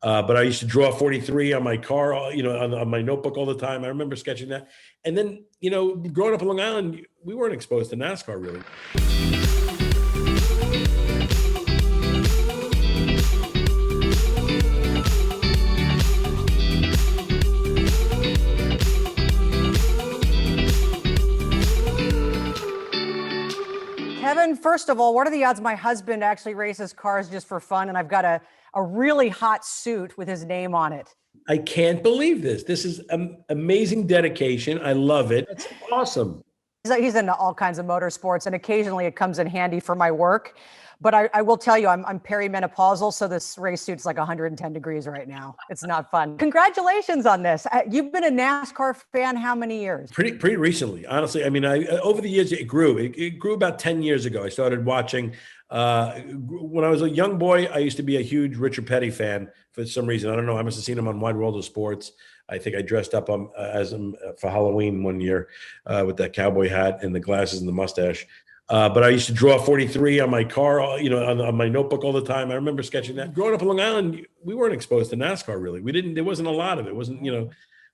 But I used to draw 43 on my car, on my notebook all the time. I remember sketching that. And then, growing up in Long Island, we weren't exposed to NASCAR really. Kevin, first of all, what are the odds my husband actually races cars just for fun and I've got a really hot suit with his name on it? I can't believe this. This is amazing dedication. I love it. It's awesome. He's into all kinds of motorsports, and occasionally it comes in handy for my work. But I will tell you, I'm perimenopausal, so this race suit's like 110 degrees right now. It's not fun. Congratulations on this. You've been a NASCAR fan how many years? Pretty recently, honestly. I mean, over the years it grew. It grew about 10 years ago. I started watching. When I was a young boy, I used to be a huge Richard Petty fan for some reason. I don't know. I must have seen him on Wide World of Sports. I think I dressed up as him for Halloween one year with that cowboy hat and the glasses and the mustache. But I used to draw 43 on my car, on my notebook all the time. I remember sketching that. Growing up in Long Island, we weren't exposed to NASCAR really. There wasn't a lot of it. It wasn't,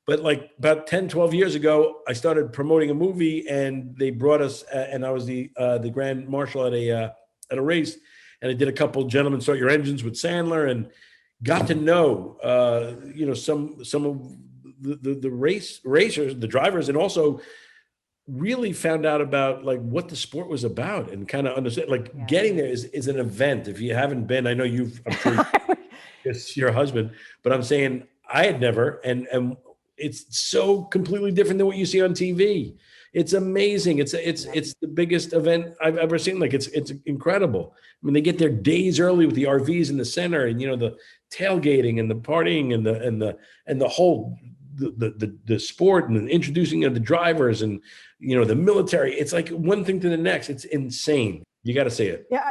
but like about 10, 12 years ago, I started promoting a movie and they brought us, and I was the grand marshal at a race. And I did a couple Gentlemen Start Your Engines with Sandler and got to know, some of the racers, the drivers, and also really found out about like what the sport was about and kind of understand, like getting there is an event. If you haven't been, I know I'm sure it's your husband, but I'm saying I had never, and it's so completely different than what you see on TV. It's amazing. It's the biggest event I've ever seen. Like it's incredible. I mean, they get there days early with the RVs in the center, and the tailgating and the partying and the whole the sport and the introducing of the drivers and the military. It's like one thing to the next. It's insane. You got to see it. Yeah.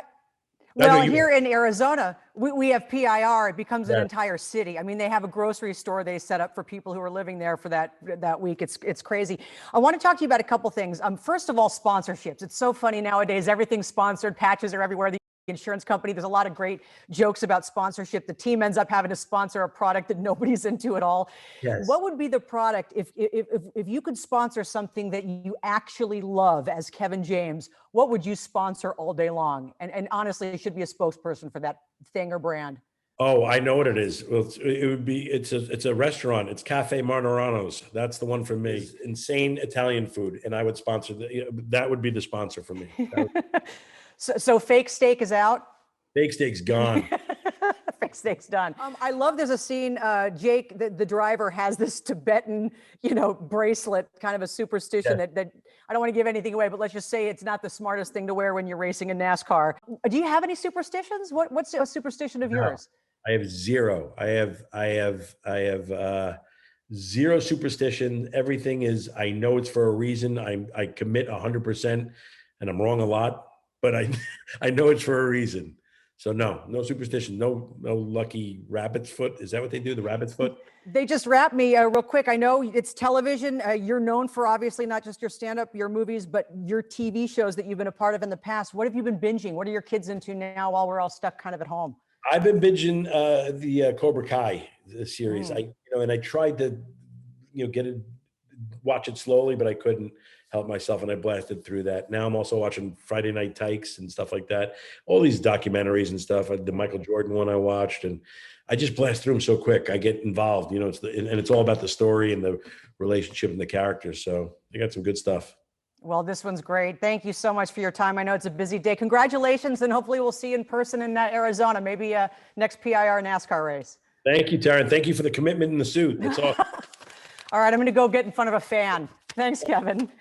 Well, here in Arizona, we have PIR. It becomes an entire city. I mean, they have a grocery store they set up for people who are living there for that week. It's crazy. I want to talk to you about a couple things. First of all, sponsorships. It's so funny nowadays. Everything's sponsored. Patches are everywhere. The insurance company. There's a lot of great jokes about sponsorship. The team ends up having to sponsor a product that nobody's into at all. Yes. What would be the product if you could sponsor something that you actually love as Kevin James? What would you sponsor all day long? And honestly, it should be a spokesperson for that thing or brand. Oh, I know what it is. Well, it's a restaurant. It's Cafe Marnorano's. That's the one for me. It's insane Italian food, and I would sponsor that would be the sponsor for me. So fake steak is out? Fake steak's gone. Fake steak's done. I love there's a scene, Jake, the driver has this Tibetan, bracelet, kind of a superstition that I don't want to give anything away, but let's just say it's not the smartest thing to wear when you're racing in NASCAR. Do you have any superstitions? What's a superstition of yours? I have zero. I have zero superstition. Everything is, I know it's for a reason. I commit 100% and I'm wrong a lot. But I know it's for a reason. So no superstition, no lucky rabbit's foot. Is that what they do? The rabbit's foot? They just wrapped me real quick. I know it's television. You're known for obviously not just your stand-up, your movies, but your TV shows that you've been a part of in the past. What have you been binging? What are your kids into now while we're all stuck kind of at home? I've been binging the Cobra Kai series. And I tried to watch it slowly, but I couldn't help myself, and I blasted through that. Now I'm also watching Friday Night Tykes and stuff like that. All these documentaries and stuff. The Michael Jordan one I watched, and I just blast through them so quick. I get involved, and it's all about the story and the relationship and the characters. So I got some good stuff. Well, this one's great. Thank you so much for your time. I know it's a busy day. Congratulations, and hopefully we'll see you in person in Arizona, maybe next PIR NASCAR race. Thank you, Taryn. Thank you for the commitment in the suit. That's all. All right, I'm going to go get in front of a fan. Thanks, Kevin.